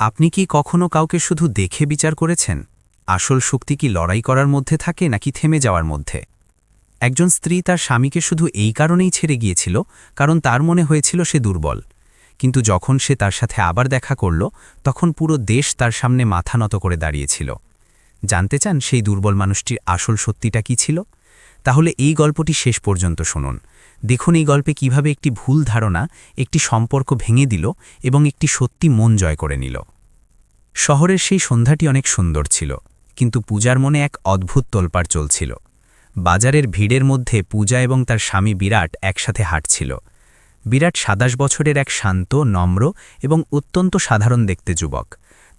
আপনি কি কখনো কাউকে শুধু দেখে বিচার করেছেন? আসল শক্তি কি লড়াই করার মধ্যে থাকে নাকি থেমে যাওয়ার মধ্যে? একজন স্ত্রী তার স্বামীকে শুধু এই কারণেই ছেড়ে গিয়েছিল কারণ তার মনে হয়েছিল সে দুর্বল। কিন্তু যখন সে তার সাথে আবার দেখা করল, তখন পুরো দেশ তার সামনে মাথা নত করে দাঁড়িয়েছিল। জানতে চান সেই দুর্বল মানুষটির আসল সত্যিটা কি ছিল? তাহলে এই গল্পটি শেষ পর্যন্ত শুনুন। দেখুন এই গল্পে কিভাবে একটি ভুল ধারণা একটি সম্পর্ক ভেঙে দিল এবং একটি সত্যি মন জয় করে নিল। শহরের সেই সন্ধ্যাটি অনেক সুন্দর ছিল, কিন্তু পূজার মনে এক অদ্ভুত তোলপাড় চলছিল। বাজারের ভিড়ের মধ্যে পূজা এবং তার স্বামী বিরাট একসাথে হাঁটছিল। বিরাট ২৭ বছরের এক শান্ত, নম্র এবং অত্যন্ত সাধারণ দেখতে যুবক।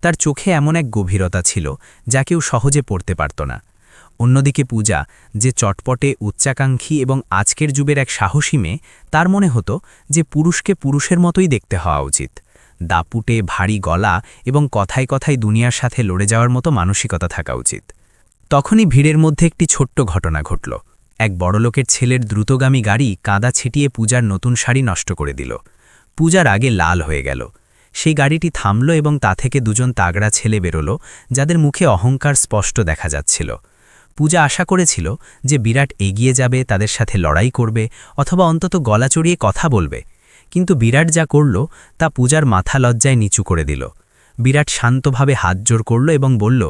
তার চোখে এমন এক গভীরতা ছিল যা কেউ সহজে পড়তে পারত না। অন্যদিকে পূজা, যে চটপটে, উচ্চাকাঙ্ক্ষী এবং আজকের যুগের এক সাহসী মেয়ে, তার মনে হতো যে পুরুষকে পুরুষের মতোই দেখতে হওয়া উচিত। দাপুটে, ভারী গলা এবং কথায় কথায় দুনিয়ার সাথে লড়ে যাওয়ার মতো মানসিকতা থাকা উচিত। তখনই ভিড়ের মধ্যে একটি ছোট্ট ঘটনা ঘটল। এক বড়লোকের ছেলের দ্রুতগামী গাড়ি কাদা ছিটিয়ে পূজার নতুন শাড়ি নষ্ট করে দিল। পূজার আগে লাল হয়ে গেল। সেই গাড়িটি থামল এবং তা থেকে দুজন তাগড়া ছেলে বেরোল, যাদের মুখে অহংকার স্পষ্ট দেখা যাচ্ছিল। পূজা আশা করেছিল যে বিরাট এগিয়ে যাবে, তাদের সাথে লড়াই করবে অথবা অন্তত গলা চড়িয়ে কথা বলবে। কিন্তু বিরাট যা করল তা পূজার মাথা লজ্জায় নিচু করে দিল। বিরাট শান্তভাবে হাত জোড় করল এবং বলল,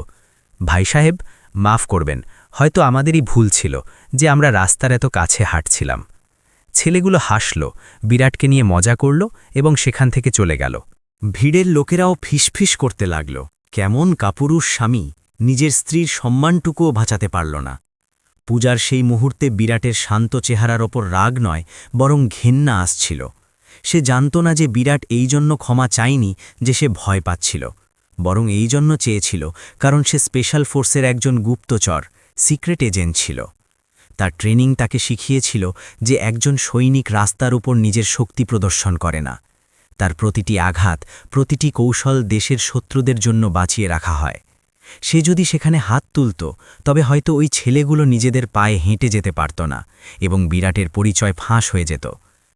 ভাই সাহেব, মাফ করবেন, হয়তো আমাদেরই ভুল ছিল যে আমরা রাস্তার এত কাছে হাঁটছিলাম। ছেলেগুলো হাসল, বিরাটকে নিয়ে মজা করল এবং সেখান থেকে চলে গেল। ভিড়ের লোকেরাও ফিসফিস করতে লাগল, কেমন কাপুরুষ স্বামী, নিজের স্ত্রীর সম্মানটুকুও বাঁচাতে পারল না। পূজার সেই মুহূর্তে বিরাটের শান্ত চেহারার ওপর রাগ নয়, বরং ঘেন্না আসছিল। সে জানত না যে বিরাট এই জন্য ক্ষমা চায়নি যে সে ভয় পাচ্ছিল, বরং এই জন্য চেয়েছিল কারণ সে স্পেশাল ফোর্সের একজন গুপ্তচর, সিক্রেট এজেন্ট ছিল। তার ট্রেনিং তাকে শিখিয়েছিল যে একজন সৈনিক রাস্তার উপর নিজের শক্তি প্রদর্শন করে না। তার প্রতিটি আঘাত, প্রতিটি কৌশল দেশের শত্রুদের জন্য বাঁচিয়ে রাখা হয়। সে যদি সেখানে হাত তুলত, তবে হয়তো ওই ছেলেগুলো নিজেদের পায়ে হেঁটে যেতে পারত না এবং বিরাটের পরিচয় ফাঁস হয়ে যেত,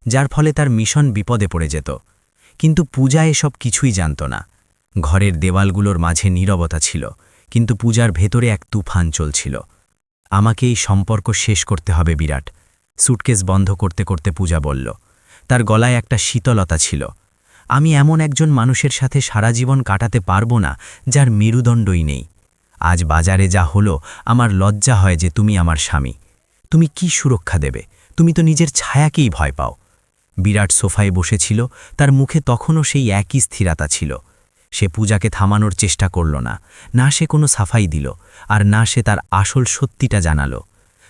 যার ফলে তার মিশন বিপদে পড়ে যেত। কিন্তু পূজা এসব কিছুই জানত না। ঘরের দেওয়ালগুলোর মাঝে নীরবতা ছিল, কিন্তু পূজার ভেতরে এক তুফান চলছিল। আমাকে এই সম্পর্ক শেষ করতে হবে বিরাট, সুটকেস বন্ধ করতে করতে পূজা বলল। তার গলায় একটা শীতলতা ছিল। আমি এমন একজন মানুষের সাথে সারা জীবন কাটাতে পারবো না যার মেরুদণ্ডই নেই। আজ বাজারে যা হলো, আমার লজ্জা হয় যে তুমি আমার স্বামী। তুমি কি সুরক্ষা দেবে? তুমি তো নিজের ছায়াকেই ভয় পাও। বিরাট সোফায় বসেছিল, তার মুখে তখনও সেই একই স্থিরতা ছিল। সে পূজাকে থামানোর চেষ্টা করল না, না সে কোনো সাফাই দিল, আর না সে তার আসল সত্যিটা জানালো।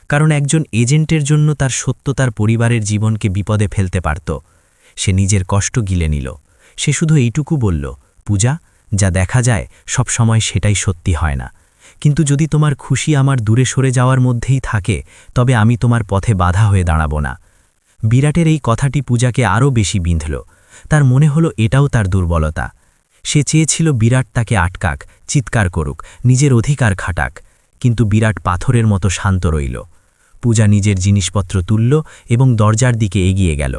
কারণ একজন এজেন্টের জন্য তার সত্য তার পরিবারের জীবনকে বিপদে ফেলতে পারত। সে নিজের কষ্ট গিলে নিল। সে শুধু এইটুকু বলল, পূজা, যা দেখা যায় সব সময় সেটাই সত্যি হয় না। কিন্তু যদি তোমার খুশি আমার দূরে সরে যাওয়ার মধ্যেই থাকে, তবে আমি তোমার পথে বাধা হয়ে দাঁড়াব না। বিরাটের এই কথাটি পূজাকে আরও বেশি বিঁধল। তার মনে হলো এটাও তার দুর্বলতা। সে চেয়েছিল বিরাট তাকে আটকাক, চিৎকার করুক, নিজের অধিকার খাটাক, কিন্তু বিরাট পাথরের মতো শান্ত রইল। পূজা নিজের জিনিসপত্র তুলল এবং দরজার দিকে এগিয়ে গেল।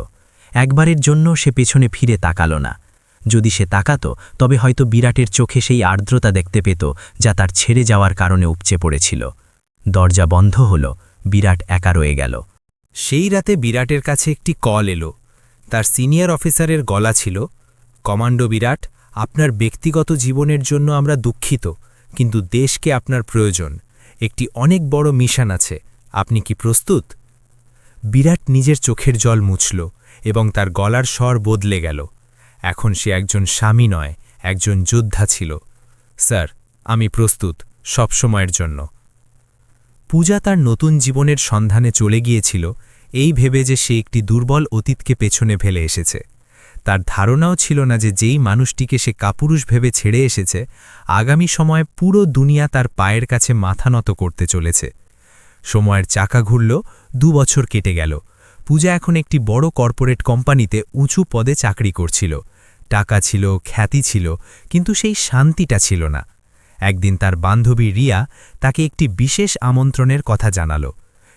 একবারের জন্য সে পেছনে ফিরে তাকাল না। যদি সে তাকাত, তবে হয়তো বিরাটের চোখে সেই আর্দ্রতা দেখতে পেত যা তার ছেড়ে যাওয়ার কারণে উপচে পড়েছিল। দরজা বন্ধ হল, বিরাট একা রয়ে গেল। সেই রাতে বিরাটের কাছে একটি কল এলো। তার সিনিয়র অফিসারের গলা ছিল, কমান্ডো বিরাট, আপনার ব্যক্তিগত জীবনের জন্য আমরা দুঃখিত, কিন্তু দেশকে আপনার প্রয়োজন। একটি অনেক বড় মিশন আছে, আপনি কি প্রস্তুত? বিরাট নিজের চোখের জল মুছল এবং তার গলার স্বর বদলে গেল। এখন সে একজন স্বামী নয়, একজন যোদ্ধা ছিল। স্যার, আমি প্রস্তুত, সব সময়ের জন্য। পূজা তার নতুন জীবনের সন্ধানে চলে গিয়েছিল, এই ভেবে যে সে একটি দুর্বল অতীতকে পেছনে ফেলে এসেছে। তার ধারণাও ছিল না যে যেই মানুষটিকে সে কাপুরুষ ভেবে ছেড়ে এসেছে, আগামী সময়ে পুরো দুনিয়া তার পায়ের কাছে মাথা নত করতে চলেছে। সময়ের চাকা ঘুরল, ২ বছর কেটে গেল। পূজা এখন একটি বড় কর্পোরেট কোম্পানিতে উঁচু পদে চাকরি করছিল। টাকা ছিল, খ্যাতি ছিল, কিন্তু সেই শান্তিটা ছিল না। একদিন তার বান্ধবী রিয়া তাকে একটি বিশেষ আমন্ত্রণের কথা জানালো।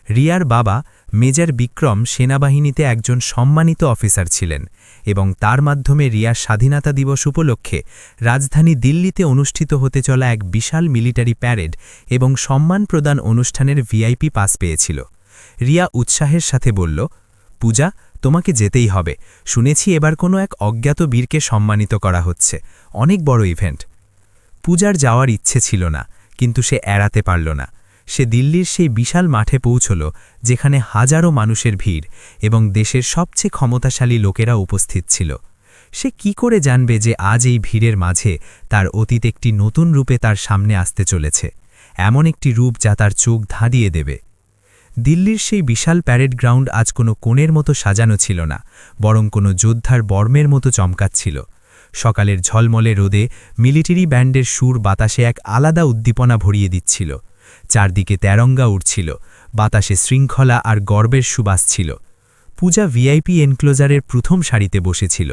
রিয়ার বাবা মেজর বিক্রম সেনাবাহিনীতে একজন সম্মানিত অফিসার ছিলেন এবং তার মাধ্যমে রিয়ার স্বাধীনতা দিবস উপলক্ষে রাজধানী দিল্লিতে অনুষ্ঠিত হতে চলা এক বিশাল মিলিটারি প্যারেড এবং সম্মান প্রদান অনুষ্ঠানের ভিআইপি পাস পেয়েছিল। রিয়া উৎসাহের সাথে বলল, পূজা, তোমাকে যেতেই হবে। শুনেছি এবার কোনো এক অজ্ঞাত বীরকে সম্মানিত করা হচ্ছে, অনেক বড় ইভেন্ট। পূজার যাওয়ার ইচ্ছে ছিল না, কিন্তু সে এড়াতে পারল না। সে দিল্লির সেই বিশাল মাঠে পৌঁছল যেখানে হাজারো মানুষের ভিড় এবং দেশের সবচেয়ে ক্ষমতাশালী লোকেরা উপস্থিত ছিল। সে কি করে জানবে যে আজ এই ভিড়ের মাঝে তার অতীত একটি নতুন রূপে তার সামনে আসতে চলেছে, এমন একটি রূপ যা তার চোখ ধাঁধিয়ে দেবে। দিল্লির সেই বিশাল প্যারেড গ্রাউন্ড আজ কোনো কোণের মতো সাজানো ছিল না, বরং কোনো যোদ্ধার বর্মের মতো চমকাচ্ছিল। সকালের ঝলমলে রোদে মিলিটারি ব্যান্ডের সুর বাতাসে এক আলাদা উদ্দীপনা ভরিয়ে দিচ্ছিল। চারদিকে তেরঙ্গা উঠছিল, বাতাসে শৃঙ্খলা আর গর্বের সুবাস ছিল। পূজা ভিআইপি এনক্লোজারের প্রথম সারিতে বসেছিল।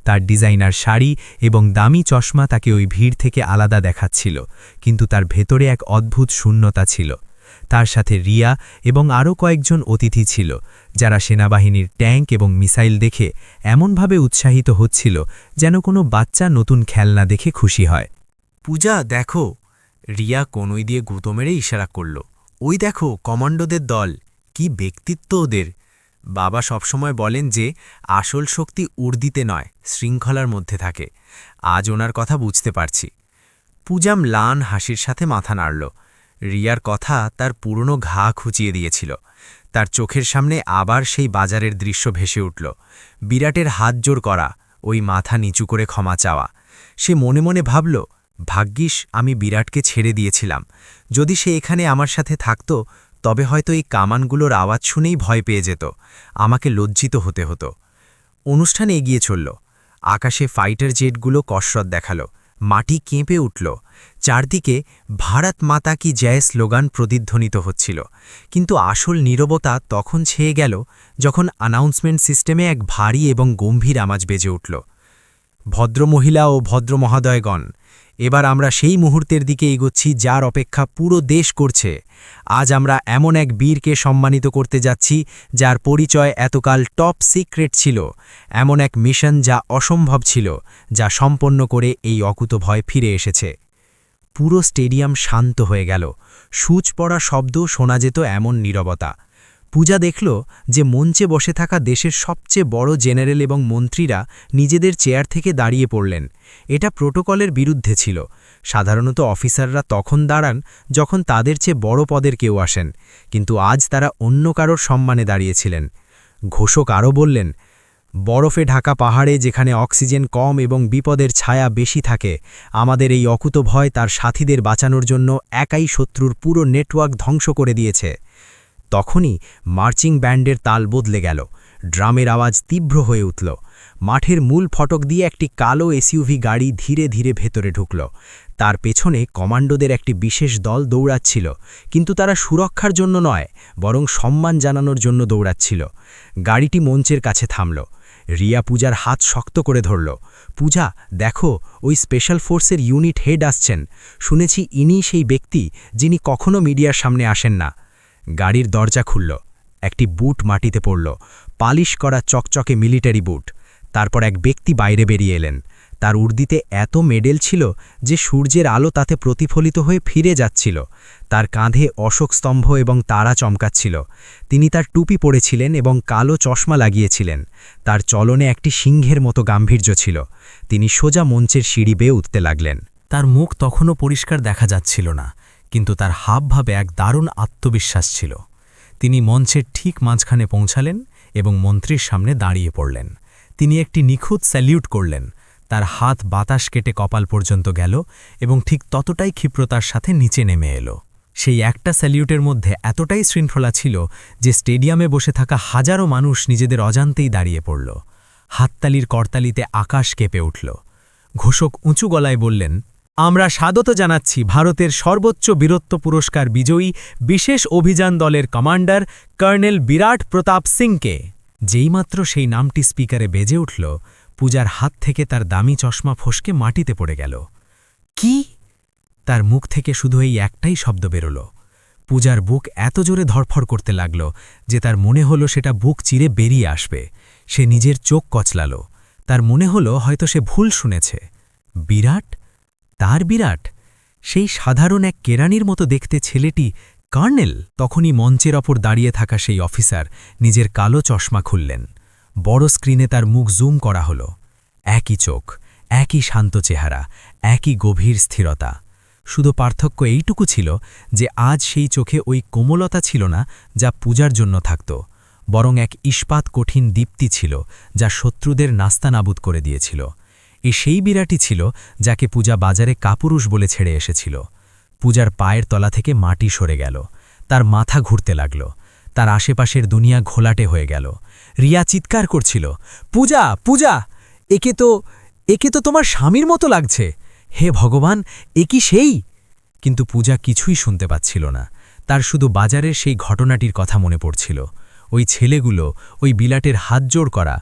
তার ডিজাইনার শাড়ি এবং দামি চশমা তাকে ওই ভিড় থেকে আলাদা দেখাচ্ছিল, কিন্তু তার ভেতরে এক অদ্ভুত শূন্যতা ছিল। তার সাথে রিয়া এবং আরও কয়েকজন অতিথি ছিল, যারা সেনাবাহিনীর ট্যাঙ্ক এবং মিসাইল দেখে এমনভাবে উৎসাহিত হচ্ছিল যেন কোনো বাচ্চা নতুন খেলনা দেখে খুশি হয়। পূজা, দেখো। রিয়া কনুই দিয়ে গুঁতো মেরে ইশারা করল। ওই দেখো, কমান্ডোদের দল, কি ব্যক্তিত্ব ওদের। বাবা সবসময় বলেন যে আসল শক্তি উর্দিতে নয়, শৃঙ্খলার মধ্যে থাকে। আজ ওনার কথা বুঝতে পারছি। পূজা ম্লান হাসির সাথে মাথা নাড়ল। রিয়ার কথা তার পুরনো ঘা খুঁচিয়ে দিয়েছিল। তার চোখের সামনে আবার সেই বাজারের দৃশ্য ভেসে উঠল। বিরাটের হাত জোড় করা, ওই মাথা নিচু করে ক্ষমা চাওয়া। সে মনে মনে ভাবল, ভাগ্যিস আমি বিরাটকে ছেড়ে দিয়েছিলাম। যদি সে এখানে আমার সাথে থাকত, তবে হয়তো এই কামানগুলোর আওয়াজ শুনেই ভয় পেয়ে যেত, আমাকে লজ্জিত হতে হতো। অনুষ্ঠান এগিয়ে চলল। আকাশে ফাইটার জেটগুলো কসরত দেখালো, মাটি কেঁপে উঠল। চারদিকে ভারত মাতা কি জয় স্লোগান প্রতিধ্বনিত হচ্ছিল। কিন্তু আসল নীরবতা তখন ছেয়ে গেল যখন অ্যানাউন্সমেন্ট সিস্টেমে এক ভারী এবং গম্ভীর আওয়াজ বেজে উঠল। ভদ্রমহিলা ও ভদ্রমহোদয়গণ, এবার আমরা সেই মুহূর্তের দিকে এগোচ্ছি যার অপেক্ষা পুরো দেশ করছে। আজ আমরা এমন এক বীরকে সম্মানিত করতে যাচ্ছি যার পরিচয় এতকাল টপ সিক্রেট ছিল, এমন এক মিশন যা অসম্ভব ছিল, যা সম্পন্ন করে এই অকুতভয় ফিরে এসেছে। পুরো স্টেডিয়াম শান্ত হয়ে গেল। সূচ পড়া শব্দ শোনা যেত, এমন নীরবতা। পূজা দেখল যে মঞ্চে বসে থাকা দেশের সবচেয়ে বড় জেনারেল এবং মন্ত্রীরা নিজেদের চেয়ার থেকে দাঁড়িয়ে পড়লেন। এটা প্রোটোকলের বিরুদ্ধে ছিল। সাধারণত অফিসাররা তখন দাঁড়ান যখন তাদের চেয়ে বড় পদের কেউ আসেন, কিন্তু আজ তারা অন্য কারোর সম্মানে দাঁড়িয়েছিলেন। ঘোষক আরও বললেন, বরফে ঢাকা পাহাড়ে যেখানে অক্সিজেন কম এবং বিপদের ছায়া বেশি থাকে, আমাদের এই অকুতভয় তার সাথীদের বাঁচানোর জন্য একাই শত্রুর পুরো নেটওয়ার্ক ধ্বংস করে দিয়েছে। তখনই মার্চিং ব্যান্ডের তাল বদলে গেল। ড্রামের আওয়াজ তীব্র হয়ে উঠল। মাঠের মূল ফটক দিয়ে একটি কালো এসইউভি গাড়ি ধীরে ধীরে ভেতরে ঢুকল। তার পেছনে কমান্ডোদের একটি বিশেষ দল দৌড়াচ্ছিল, কিন্তু তারা সুরক্ষার জন্য নয়, বরং সম্মান জানানোর জন্য দৌড়াচ্ছিল। গাড়িটি মঞ্চের কাছে থামল। রিয়া পূজার হাত শক্ত করে ধরল। পূজা, দেখো, ওই স্পেশাল ফোর্সের ইউনিট হেড আসছেন। শুনেছি ইনিই সেই ব্যক্তি যিনি কখনো মিডিয়ার সামনে আসেন না। গাড়ির দরজা খুলল। একটি বুট মাটিতে পড়ল, পালিশ করা চকচকে মিলিটারি বুট। তারপর এক ব্যক্তি বাইরে বেরিয়ে এলেন। তার উর্দিতে এত মেডেল ছিল যে সূর্যের আলো তাতে প্রতিফলিত হয়ে ফিরে যাচ্ছিল। তার কাঁধে অশোক স্তম্ভ এবং তারা চমকাচ্ছিল। তিনি তার টুপি পরেছিলেন এবং কালো চশমা লাগিয়েছিলেন। তার চলনে একটি সিংহের মতো গাম্ভীর্য ছিল। তিনি সোজা মঞ্চের সিঁড়ি বেয়ে উঠতে লাগলেন। তার মুখ তখনও পরিষ্কার দেখা যাচ্ছিল না, কিন্তু তার হাবভাবে এক দারুণ আত্মবিশ্বাস ছিল। তিনি মঞ্চের ঠিক মাঝখানে পৌঁছালেন এবং মন্ত্রীর সামনে দাঁড়িয়ে পড়লেন। তিনি একটি নিখুঁত স্যালিউট করলেন। তার হাত বাতাস কেটে কপাল পর্যন্ত গেল এবং ঠিক ততটাই ক্ষিপ্রতার সাথে নিচে নেমে এলো। সেই একটা স্যালিউটের মধ্যে এতটাই শৃঙ্খলা ছিল যে স্টেডিয়ামে বসে থাকা হাজারো মানুষ নিজেদের অজান্তেই দাঁড়িয়ে পড়ল। হাততালির করতালিতে আকাশ কেঁপে উঠল। ঘোষক উঁচু গলায় বললেন, আমরা স্বাগত জানাচ্ছি ভারতের সর্বোচ্চ বীরত্ব পুরস্কার বিজয়ী বিশেষ অভিযান দলের কমান্ডার কর্নেল বিরাট প্রতাপ সিংকে। যেইমাত্র সেই নামটি স্পিকারে বেজে উঠল, পূজার হাত থেকে তার দামি চশমা ফসকে মাটিতে পড়ে গেল। কি? তার মুখ থেকে শুধু এই একটাই শব্দ বেরোল। পূজার বুক এত জোরে ধরফর করতে লাগল যে তার মনে হলো সেটা বুক চিরে বেরিয়ে আসবে। সে নিজের চোখ কচলাল। তার মনে হলো হয়তো সে ভুল শুনেছে। বিরাট? তার বিরাট? সেই সাধারণ এক কেরানির মতো দেখতে ছেলেটি কর্নেল? তখনই মঞ্চের ওপর দাঁড়িয়ে থাকা সেই অফিসার নিজের কালো চশমা খুললেন। বড় স্ক্রিনে তার মুখ জুম করা হলো। একই চোখ, একই শান্ত চেহারা, একই গভীর স্থিরতা। শুধু পার্থক্য এইটুকু ছিল যে আজ সেই চোখে ওই কোমলতা ছিল না যা পূজার জন্য থাকত, বরং এক ইস্পাত কঠিন দীপ্তি ছিল যা শত্রুদের নাস্তানাবুদ করে দিয়েছিল। সেই বিরাটই ছিল যাকে পূজা বাজারে কাপুরুষ বলে ছেড়ে এসেছিল। পূজার পায়ের তলা থেকে মাটি সরে গেল। তার মাথা ঘুরতে লাগল। তার আশেপাশের দুনিয়া ঘোলাটে হয়ে গেল। রিয়া চিৎকার করছিল, পূজা, পূজা, একে তো তোমার স্বামীর মতো লাগছে। হে ভগবান, এ কি সেই? কিন্তু পূজা কিছুই শুনতে পাচ্ছিল না। তার শুধু বাজারের সেই ঘটনাটির কথা মনে পড়ছিল। ওই ছেলেগুলো, ওই বিলাটের হাত জোড় করা।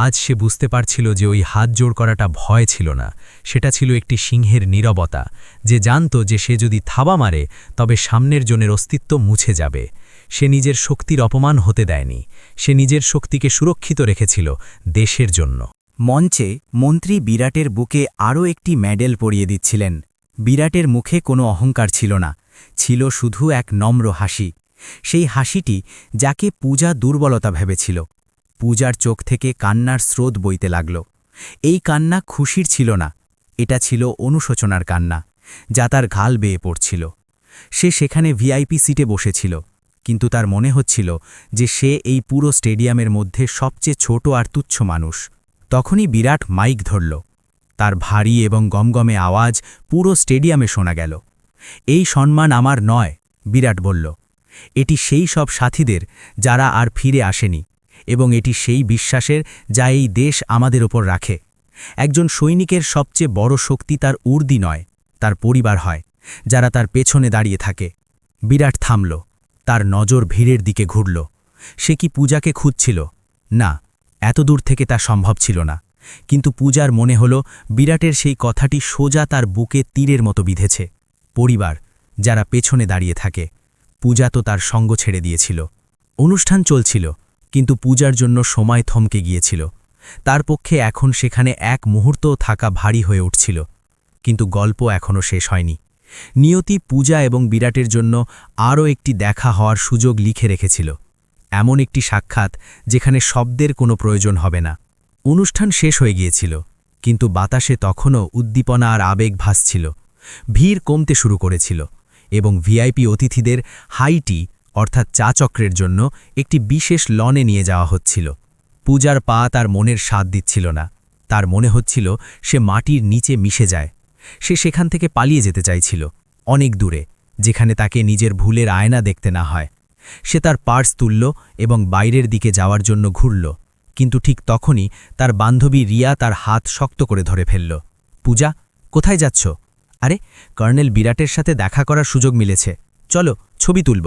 আজ সে বুঝতে পারছিল যে ওই হাত জোড় করাটা ভয় ছিল না, সেটা ছিল একটি সিংহের নীরবতা, যে জানত যে সে যদি থাবা মারে তবে সামনের জনের অস্তিত্ব মুছে যাবে। সে নিজের শক্তির অপমান হতে দেয়নি। সে নিজের শক্তিকে সুরক্ষিত রেখেছিল দেশের জন্য। মঞ্চে মন্ত্রী বিরাটের বুকে আরও একটি মেডেল পরিয়ে দিচ্ছিলেন। বিরাটের মুখে কোনো অহংকার ছিল না, ছিল শুধু এক নম্র হাসি। সেই হাসিটি যাকে পূজা দুর্বলতা ভেবেছিল। পূজার চোখ থেকে কান্নার স্রোত বইতে লাগল। এই কান্না খুশির ছিল না, এটা ছিল অনুশোচনার কান্না, যা তার ঘাল বেয়ে পড়ছিল। সে সেখানে ভিআইপি সিটে বসেছিল, কিন্তু তার মনে হচ্ছিল যে সে এই পুরো স্টেডিয়ামের মধ্যে সবচেয়ে ছোট আর তুচ্ছ মানুষ। তখনই বিরাট মাইক ধরল। তার ভারী এবং গমগমে আওয়াজ পুরো স্টেডিয়ামে শোনা গেল। এই সম্মান আমার নয়, বিরাট বলল। এটি সেই সব সাথীদের যারা আর ফিরে আসেনি, এবং এটি সেই বিশ্বাসের যা এই দেশ আমাদের ওপর রাখে। একজন সৈনিকের সবচেয়ে বড় শক্তি তার উর্দি নয়, তার পরিবার হয়, যারা তার পেছনে দাঁড়িয়ে থাকে। বিরাট থামল। তার নজর ভিড়ের দিকে ঘুরল। সে কি পূজাকে খুঁজছিল? না, এত দূর থেকে তা সম্ভব ছিল না। কিন্তু পূজার মনে হল বিরাটের সেই কথাটি সোজা তার বুকে তীরের মতো বিঁধেছে। পরিবার, যারা পেছনে দাঁড়িয়ে থাকে। পূজা তো তার সঙ্গ ছেড়ে দিয়েছিল। অনুষ্ঠান চলছিল, কিন্তু পূজার জন্য সময় থমকে গিয়েছিল। তার পক্ষে এখন সেখানে এক মুহূর্তও থাকা ভারী হয়ে উঠছিল। কিন্তু গল্প এখনও শেষ হয়নি। নিয়তি পূজা এবং বিরাটের জন্য আরও একটি দেখা হওয়ার সুযোগ লিখে রেখেছিল। এমন একটি সাক্ষাৎ যেখানে শব্দের কোনো প্রয়োজন হবে না। অনুষ্ঠান শেষ হয়ে গিয়েছিল, কিন্তু বাতাসে তখনও উদ্দীপনা আর আবেগ ভাসছিল। ভিড় কমতে শুরু করেছিল, এবং ভিআইপি অতিথিদের হাইটি অর্থাৎ চা চক্রের জন্য একটি বিশেষ লনে নিয়ে যাওয়া হচ্ছিল। পূজার পা তার মনের স্বাদ দিচ্ছিল না। তার মনে হচ্ছিল সে মাটির নিচে মিশে যায়। সে সেখান থেকে পালিয়ে যেতে চাইছিল, অনেক দূরে, যেখানে তাকে নিজের ভুলের আয়না দেখতে না হয়। সে তার পার্স তুলল এবং বাইরের দিকে যাওয়ার জন্য ঘুরল, কিন্তু ঠিক তখনই তার বান্ধবী রিয়া তার হাত শক্ত করে ধরে ফেলল। পূজা, কোথায় যাচ্ছ? আরে, কর্নেল বিরাটের সাথে দেখা করার সুযোগ মিলেছে, চলো ছবি তুলব।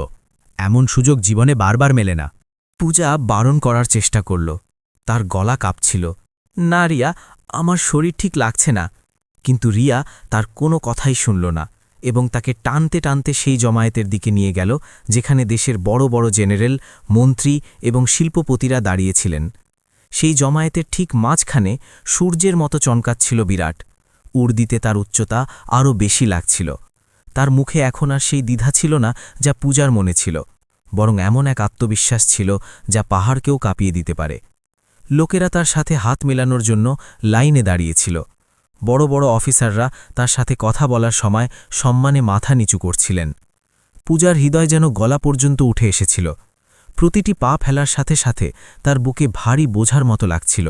এমন সুযোগ জীবনে বারবার মেলে না। পূজা বারণ করার চেষ্টা করল। তার গলা কাঁপছিল। না রিয়া, আমার শরীর ঠিক লাগছে না। কিন্তু রিয়া তার কোনো কথাই শুনল না, এবং তাকে টানতে টানতে সেই জমায়েতের দিকে নিয়ে গেল যেখানে দেশের বড় বড় জেনারেল, মন্ত্রী এবং শিল্পপতিরা দাঁড়িয়েছিলেন। সেই জমায়েতের ঠিক মাঝখানে সূর্যের মতো চমকাচ্ছিল বিরাট। উর্দিতে তার উচ্চতা আরও বেশি লাগছিল। তার মুখে এখন আর সেই দ্বিধা ছিল না যা পূজার মনে ছিল, বরং এমন এক আত্মবিশ্বাস ছিল যা পাহাড়কেও কাঁপিয়ে দিতে পারে। লোকেরা তার সাথে হাত মেলানোর জন্য লাইনে দাঁড়িয়েছিল। বড় বড় অফিসাররা তার সাথে কথা বলার সময় সম্মানে মাথা নিচু করছিলেন। পূজার হৃদয় যেন গলা পর্যন্ত উঠে এসেছিল। প্রতিটি পা ফেলার সাথে সাথে তার বুকে ভারী বোঝার মতো লাগছিল।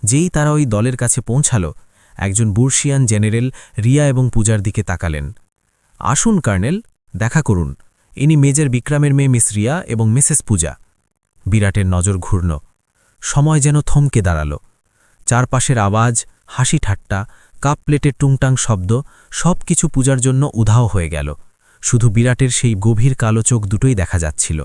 যেই তারা ওই দলের কাছে পৌঁছাল, একজন বুর্শিয়ান জেনারেল রিয়া এবং পূজার দিকে তাকালেন। আসুন কর্নেল, দেখা করুন, ইনি মেজর বিক্রমের মেয়ে মিস রিয়া এবং মিসেস পূজা। বিরাটের নজর ঘুরল। সময় যেন থমকে দাঁড়াল। চারপাশের আওয়াজ, হাসি ঠাট্টা, কাপ প্লেটের টুংটাং শব্দ, সব কিছু পূজার জন্য উধাও হয়ে গেল। শুধু বিরাটের সেই গভীর কালো চোখ দুটোই দেখা যাচ্ছিল।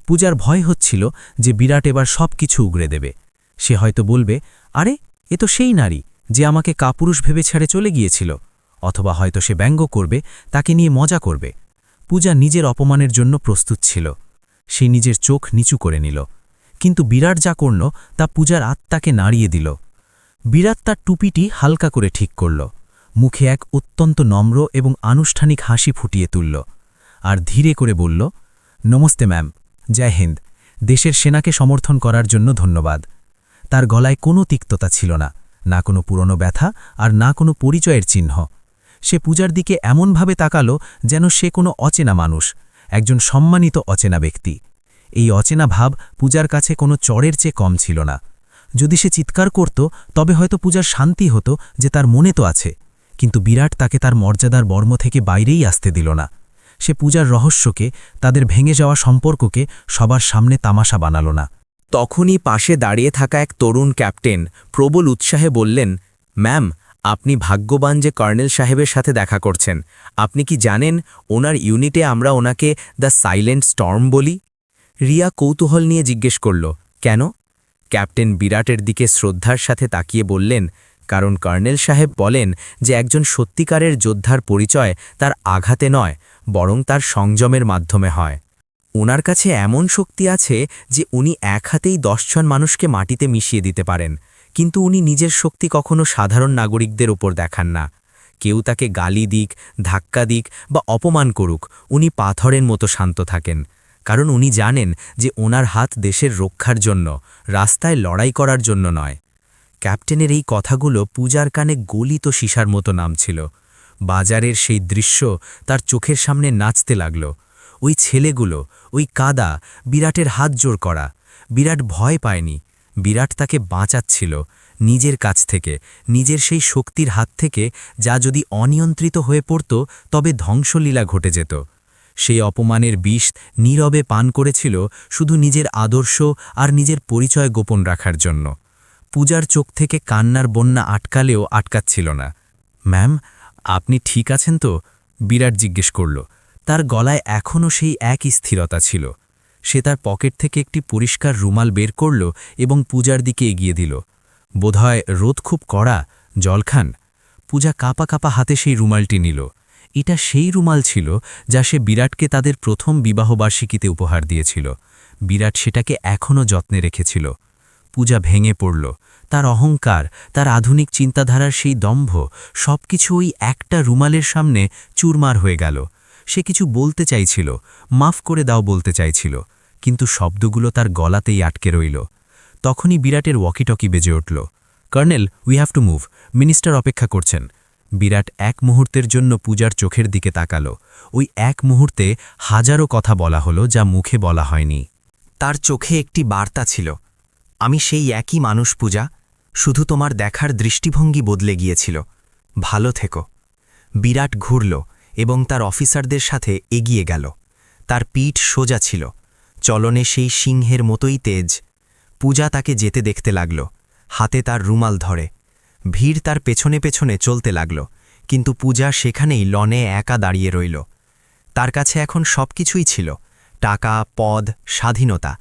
পূজার ভয় হচ্ছিল যে বিরাট এবার সব কিছু উগড়ে দেবে। সে হয়তো বলবে, আরে, এ তো সেই নারী যে আমাকে কাপুরুষ ভেবে ছেড়ে চলে গিয়েছিল। অথবা হয়তো সে ব্যঙ্গ করবে, তাকে নিয়ে মজা করবে। পূজা নিজের অপমানের জন্য প্রস্তুত ছিল। সে নিজের চোখ নিচু করে নিল, কিন্তু বিরাট যা করল তা পূজার আত্মাকে নাড়িয়ে দিল। বিরাট তার টুপিটি হালকা করে ঠিক করল, মুখে এক অত্যন্ত নম্র এবং আনুষ্ঠানিক হাসি ফুটিয়ে তুলল, আর ধীরে করে বলল, নমস্তে ম্যাম, জয় হিন্দ, দেশের সেনাকে সমর্থন করার জন্য ধন্যবাদ। তার গলায় কোনো তিক্ততা ছিল না, না কোনো পুরনো ব্যথা আর না কোনো পরিচয়ের চিহ্ন। সে পূজার দিকে এমনভাবে তাকালো যেন সে কোনো অচেনা মানুষ, একজন সম্মানিত অচেনা ব্যক্তি। এই অচেনা ভাব পূজার কাছে কোনো চড়ের চেয়ে কম ছিল না। যদি সে চিৎকার করত তবে হয়তো পূজার শান্তি হতো যে তার মনে তো আছে, কিন্তু বিরাট তাকে তার মর্যাদার বর্ম থেকে বাইরেই আসতে দিল না। সে পূজার রহস্যকে, তাদের ভেঙে যাওয়া সম্পর্ককে সবার সামনে তামাশা বানাল না। তখনই পাশে দাঁড়িয়ে থাকা এক তরুণ ক্যাপ্টেন প্রবল উৎসাহে বললেন, ম্যাম, আপনি ভাগ্যবান যে কর্নেল সাহেবের সাথে দেখা করছেন। আপনি কি জানেন ওনার ইউনিটে আমরা ওনাকে দ্য সাইলেন্ট স্টর্ম বলি? রিয়া কৌতূহল নিয়ে জিজ্ঞেস করল, কেন? ক্যাপ্টেন বিরাটের দিকে শ্রদ্ধার সাথে তাকিয়ে বললেন, কারণ কর্নেল সাহেব বলেন যে একজন সত্যিকারের যোদ্ধার পরিচয় তার আঘাতে নয়, বরং তার সংযমের মাধ্যমে হয়। ওনার কাছে এমন শক্তি আছে যে উনি এক হাতেই 10 জন মানুষকে মাটিতে মিশিয়ে দিতে পারেন, কিন্তু উনি নিজের শক্তি কখনো সাধারণ নাগরিকদের ওপর দেখান না। কেউ তাকে গালি দিক, ধাক্কা দিক বা অপমান করুক, উনি পাথরের মতো শান্ত থাকেন, কারণ উনি জানেন যে ওনার হাত দেশের রক্ষার জন্য, রাস্তায় লড়াই করার জন্য নয়। ক্যাপ্টেনের এই কথাগুলো পূজার কানে গলিত সীসার মতো নামছিল। বাজারের সেই দৃশ্য তার চোখের সামনে নাচতে লাগল। ওই ছেলেগুলো, ওই কাদা, বিরাটের হাত জোর করা। বিরাট ভয় পায়নি, বিরাট তাকে বাঁচাচ্ছিল নিজের কাছ থেকে, নিজের সেই শক্তির হাত থেকে, যা যদি অনিয়ন্ত্রিত হয়ে পড়ত তবে ধ্বংসলীলা ঘটে যেত। সেই অপমানের বিষ নীরবে পান করেছিল শুধু নিজের আদর্শ আর নিজের পরিচয় গোপন রাখার জন্য। পূজার চোখ থেকে কান্নার বন্যা আটকালেও আটকাচ্ছিল না। ম্যাম, আপনি ঠিক আছেন তো? বিরাট জিজ্ঞেস করল। তার গলায় এখনও সেই একই স্থিরতা ছিল। সে তার পকেট থেকে একটি পরিষ্কার রুমাল বের করল এবং পূজার দিকে এগিয়ে দিল। বোধহয় রোদ খুব কড়া, জল খান। পূজা কাঁপা কাঁপা হাতে সেই রুমালটি নিল। এটা সেই রুমাল ছিল যা সে বিরাটকে তাদের প্রথম বিবাহবার্ষিকীতে উপহার দিয়েছিল। বিরাট সেটাকে এখনও যত্নে রেখেছিল। পূজা ভেঙে পড়ল। তার অহংকার, তার আধুনিক চিন্তাধারার সেই দম্ভ, সবকিছু ওই একটা রুমালের সামনে চুরমার হয়ে গেল। সে কিছু বলতে চাইছিল, মাফ করে দাও বলতে চাইছিল, কিন্তু শব্দগুলো তার গলাতেই আটকে রইল। তখনই বিরাটের ওয়াকিটকি বেজে উঠল। Colonel, we have to move, minister অপেক্ষা করছেন। বিরাট এক মুহূর্তের জন্য পূজার চোখের দিকে তাকাল। ওই এক মুহূর্তে হাজারো কথা বলা হলো যা মুখে বলা হয়নি। তার চোখে একটি বার্তা ছিল, আমি সেই একই মানুষ পূজা, শুধু তোমার দেখার দৃষ্টিভঙ্গি বদলে গিয়েছিল। ভালো থেকো। বিরাট ঘুরল এবং তার অফিসারদের সাথে এগিয়ে গেল। তার পিঠ সোজা ছিল, চলনে সেই সিংহের মতোই তেজ। পূজা তাকে যেতে দেখতে লাগল, হাতে তার রুমাল ধরে। ভিড় তার পেছনে পেছনে চলতে লাগল, কিন্তু পূজা সেখানেই লনে একা দাঁড়িয়ে রইল। তার কাছে এখন সবকিছুই ছিল, টাকা, পদ, স্বাধীনতা,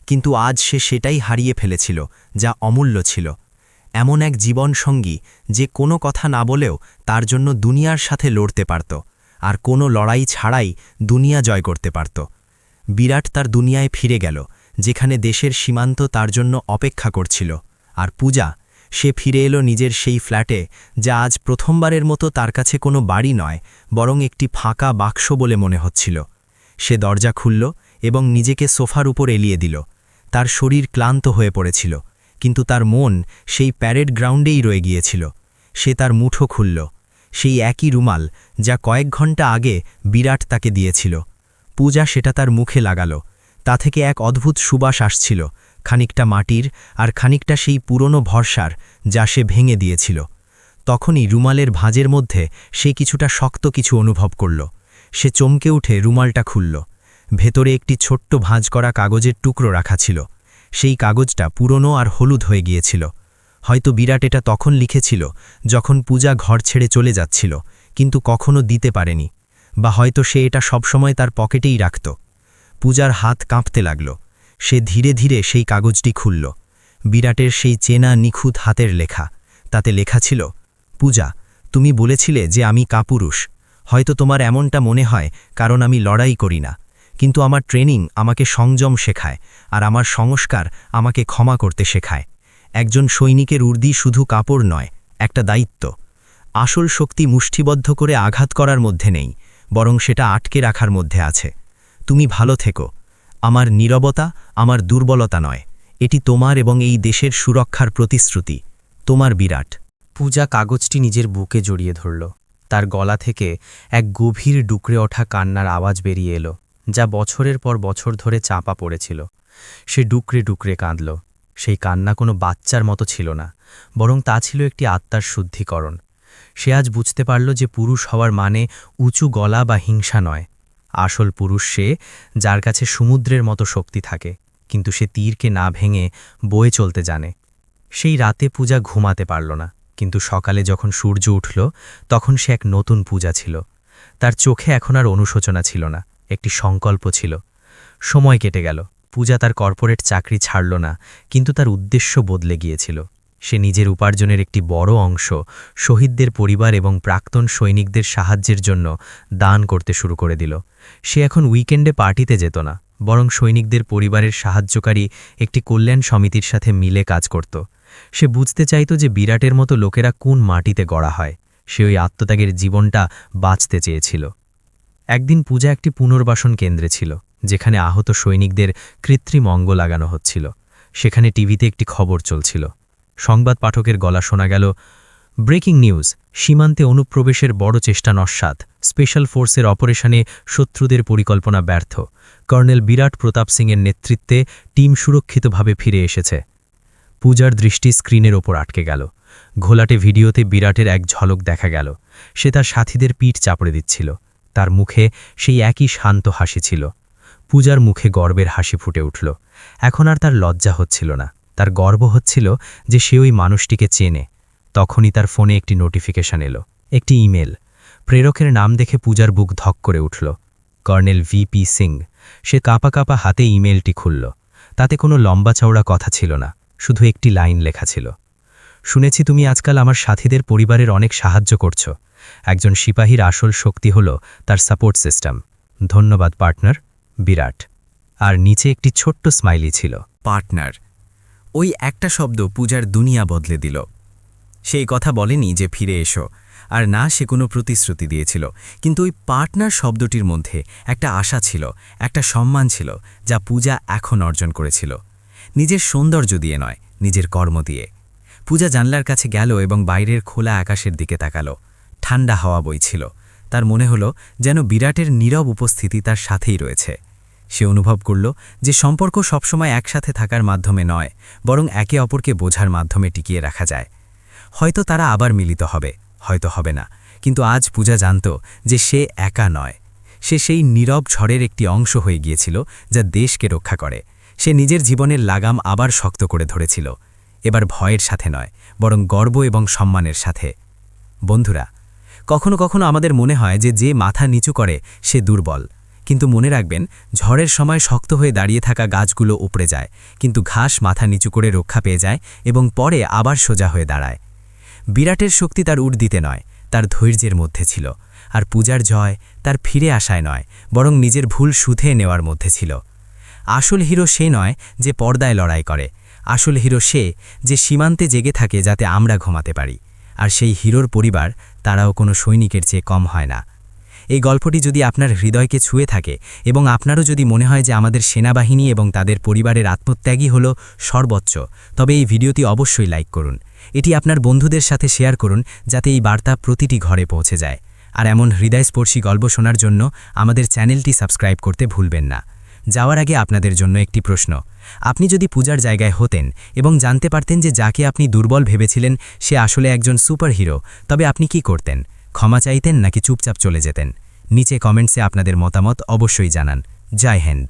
কিন্তু আজ সে সেটাই হারিয়ে ফেলেছিল যা অমূল্য ছিল। এমন এক জীবনসঙ্গী যে কোনো কথা না বলেও তার জন্য দুনিয়ার সাথে লড়তে পারত, আর কোনো লড়াই ছাড়াই দুনিয়া জয় করতে পারত। বিরাট তার দুনিয়ায় ফিরে গেল, যেখানে দেশের সীমান্ত তার জন্য অপেক্ষা করছিল। আর পূজা, সে ফিরে এলো নিজের সেই ফ্ল্যাটে, যা আজ প্রথমবারের মতো তার কাছে কোনো বাড়ি নয়, বরং একটি ফাঁকা বাক্স বলে মনে হচ্ছিল। সে দরজা খুলল এবং নিজেকে সোফার উপর এলিয়ে দিল। তার শরীর ক্লান্ত হয়ে পড়েছিল, কিন্তু তার মন সেই প্যারেড গ্রাউন্ডেই রয়ে গিয়েছিল। সে তার মুঠো খুলল, সেই একই রুমাল যা কয়েক ঘন্টা আগে বিরাট তাকে দিয়েছিল। পূজা সেটা তার মুখে লাগাল। তা থেকে এক অদ্ভুত সুবাস আসছিল, খানিকটা মাটির আর খানিকটা সেই পুরনো ভরসার যা সে ভেঙে দিয়েছিল। তখনই রুমালের ভাঁজের মধ্যে সে কিছুটা শক্ত কিছু অনুভব করল। সে চমকে উঠে রুমালটা খুলল। ভেতরে একটি ছোট্ট ভাঁজ করা কাগজের টুকরো রাখা ছিল। সেই কাগজটা পুরনো আর হলুদ হয়ে গিয়েছিল। হয়তো বিরাট এটা তখন লিখেছিল যখন পূজা ঘর ছেড়ে চলে যাচ্ছিল, কিন্তু কখনো দিতে পারেনি, বা হয়তো সে এটা সবসময় তার পকেটেই রাখত। পূজার হাত কাঁপতে লাগল। সে ধীরে ধীরে সেই কাগজটি খুলল। বিরাটের সেই চেনা নিখুঁত হাতের লেখা। তাতে লেখা ছিল, পূজা, তুমি বলেছিলে যে আমি কাপুরুষ। হয়তো তোমার এমনটা মনে হয় কারণ আমি লড়াই করি না, কিন্তু আমার ট্রেনিং আমাকে সংযম শেখায়, আর আমার সংস্কার আমাকে ক্ষমা করতে শেখায়। একজন সৈনিকের ঊর্ধ্বে শুধু কাপড় নয়, একটা দায়িত্ব। আসল শক্তি মুষ্টিবদ্ধ করে আঘাত করার মধ্যে নেই, বরং সেটা আটকে রাখার মধ্যে আছে। তুমি ভালো থেকো। আমার নীরবতা আমার দুর্বলতা নয়, এটি তোমার এবং এই দেশের সুরক্ষার প্রতিশ্রুতি। তোমার বিরাট। পূজা কাগজটি নিজের বুকে জড়িয়ে ধরল। তার গলা থেকে এক গভীর ডুকরে ওঠা কান্নার আওয়াজ বেরিয়ে এলো, যা বছরের পর বছর ধরে চাপা পড়েছিল। সে ডুকরে ডুকরে কাঁদল। সেই কান্না কোনো বাচ্চার মতো ছিল না, বরং তা ছিল একটি আত্মার শুদ্ধিকরণ। সে আজ বুঝতে পারল যে পুরুষ হওয়ার মানে উঁচু গলা বা হিংসা নয়। আসল পুরুষ সে, যার কাছে সমুদ্রের মতো শক্তি থাকে, কিন্তু সে তীরকে না ভেঙে বয়ে চলতে জানে। সেই রাতে পূজা ঘুমাতে পারল না, কিন্তু সকালে যখন সূর্য উঠল তখন সে এক নতুন পূজা ছিল। তার চোখে এখন আর অনুশোচনা ছিল না, একটি সংকল্প ছিল। সময় কেটে গেল। পূজা তার কর্পোরেট চাকরি ছাড়ল না, কিন্তু তার উদ্দেশ্য বদলে গিয়েছিল। সে নিজের উপার্জনের একটি বড় অংশ শহীদদের পরিবার এবং প্রাক্তন সৈনিকদের সাহায্যের জন্য দান করতে শুরু করে দিল। সে এখন উইকেন্ডে পার্টিতে যেত না, বরং সৈনিকদের পরিবারের সাহায্যকারী একটি কল্যাণ সমিতির সাথে মিলে কাজ করত। সে বুঝতে চাইত যে বিরাটের মতো লোকেরা কোন মাটিতে গড়া হয়। সে ওই আত্মত্যাগের জীবনটা বাঁচতে চেয়েছিল। একদিন পূজা একটি পুনর্বাসন কেন্দ্রে ছিল, যেখানে আহত সৈনিকদের কৃত্রিম অঙ্গ লাগানো হচ্ছিল। সেখানে টিভিতে একটি খবর চলছিল। সংবাদ পাঠকের গলা শোনা গেল, ব্রেকিং নিউজ, সীমান্তে অনুপ্রবেশের বড় চেষ্টা নস্যাৎ, স্পেশাল ফোর্সের অপারেশনে শত্রুদের পরিকল্পনা ব্যর্থ, কর্নেল বিরাট প্রতাপ সিংয়ের নেতৃত্বে টিম সুরক্ষিতভাবে ফিরে এসেছে। পূজার দৃষ্টি স্ক্রিনের ওপর আটকে গেল। ঘোলাটে ভিডিওতে বিরাটের এক ঝলক দেখা গেল। সে তার সাথীদের পিঠ চাপড়ে দিচ্ছিল। তার মুখে সেই একই শান্ত হাসি ছিল। পূজার মুখে গর্বের হাসি ফুটে উঠল। এখন আর তার লজ্জা হচ্ছিল না, তার গর্ব হচ্ছিল যে সে ওই মানুষটিকে চেনে। তখনই তার ফোনে একটি নোটিফিকেশন এলো, একটি ইমেল। প্রেরকের নাম দেখে পূজার বুক ধক করে উঠল। Colonel VP Singh. সে কাঁপা কাঁপা হাতে ইমেলটি খুলল। তাতে কোনো লম্বা চওড়া কথা ছিল না, শুধু একটি লাইন লেখা ছিল, শুনেছি তুমি আজকাল আমার সাথীদের পরিবারের অনেক সাহায্য করছো। একজন সিপাহীর আসল শক্তি হল তার সাপোর্ট সিস্টেম। ধন্যবাদ পার্টনার, বিরাট। আর নিচে একটি ছোট্ট স্মাইলি ছিল। পার্টনার। ওই একটা শব্দ পূজার দুনিয়া বদলে দিল। সেই কথা বলেনি যে ফিরে এসো, আর না সে কোনো প্রতিশ্রুতি দিয়েছিল, কিন্তু ওই পার্টনার শব্দটির মধ্যে একটা আশা ছিল, একটা সম্মান ছিল, যা পূজা এখন অর্জন করেছিল। নিজের সৌন্দর্য দিয়ে নয়, নিজের কর্ম দিয়ে। পূজা জানলার কাছে গেল এবং বাইরের খোলা আকাশের দিকে তাকালো। ঠান্ডা হাওয়া বইছিল। তার মনে হলো যেন বিরাটের নীরব উপস্থিতি তার সাথেই রয়েছে। সে অনুভব করল যে সম্পর্ক সবসময় একসাথে থাকার মাধ্যমে নয়, বরং একে অপরকে বোঝার মাধ্যমে টিকিয়ে রাখা যায়। হয়তো তারা আবার মিলিত হবে, হয়তো হবে না, কিন্তু আজ পূজা জানত যে সে একা নয়। সে সেই নীরব ঝড়ের একটি অংশ হয়ে গিয়েছিল যা দেশকে রক্ষা করে। সে নিজের জীবনের লাগাম আবার শক্ত করে ধরেছিল, এবার ভয়ের সাথে নয়, বরং গর্ব এবং সম্মানের সাথে। বন্ধুরা, কখনো কখনো আমাদের মনে হয় যে যে মাথা নিচু করে সে দুর্বল, কিন্তু মনে রাখবেন, ঝড়ের সময় শক্ত হয়ে দাঁড়িয়ে থাকা গাছগুলো উপড়ে যায়, কিন্তু ঘাস মাথা নিচু করে রক্ষা পেয়ে যায় এবং পরে আবার সোজা হয়ে দাঁড়ায়। বিরাটের শক্তি তার উর্দিতে নয়, তার ধৈর্যের মধ্যে ছিল। আর পূজার জয় তার ফিরে আসায় নয়, বরং নিজের ভুল শুধে নেওয়ার মধ্যে ছিল। আসল হিরো সে নয় যে পর্দায় লড়াই করে, আসল হিরো সে যে সীমান্তে জেগে থাকে যাতে আমরা ঘুমাতে পারি। আর সেই হিরোর পরিবার, তারাও কোনো সৈনিকের চেয়ে কম হয় না। এই গল্পটি যদি আপনার হৃদয়কে ছুঁয়ে থাকে এবং আপনারও যদি মনে হয় যে আমাদের সেনাবাহিনী এবং তাদের পরিবারের আত্মত্যাগই হল সর্বোচ্চ, তবে এই ভিডিওটি অবশ্যই লাইক করুন। এটি আপনার বন্ধুদের সাথে শেয়ার করুন, যাতে এই বার্তা প্রতিটি ঘরে পৌঁছে যায়। আর এমন হৃদয়স্পর্শী গল্প শোনার জন্য আমাদের চ্যানেলটি সাবস্ক্রাইব করতে ভুলবেন না। যাওয়ার আগে আপনাদের জন্য একটি প্রশ্ন। আপনি যদি পূজার জায়গায় হতেন এবং জানতে পারতেন যে যাকে আপনি দুর্বল ভেবেছিলেন সে আসলে একজন সুপার হিরো, তবে আপনি কি করতেন? ক্ষমা চাইতেন নাকি চুপচাপ চলে যেতেন? নিচে কমেন্টসে আপনাদের মতামত অবশ্যই জানান। জয় হিন্দ।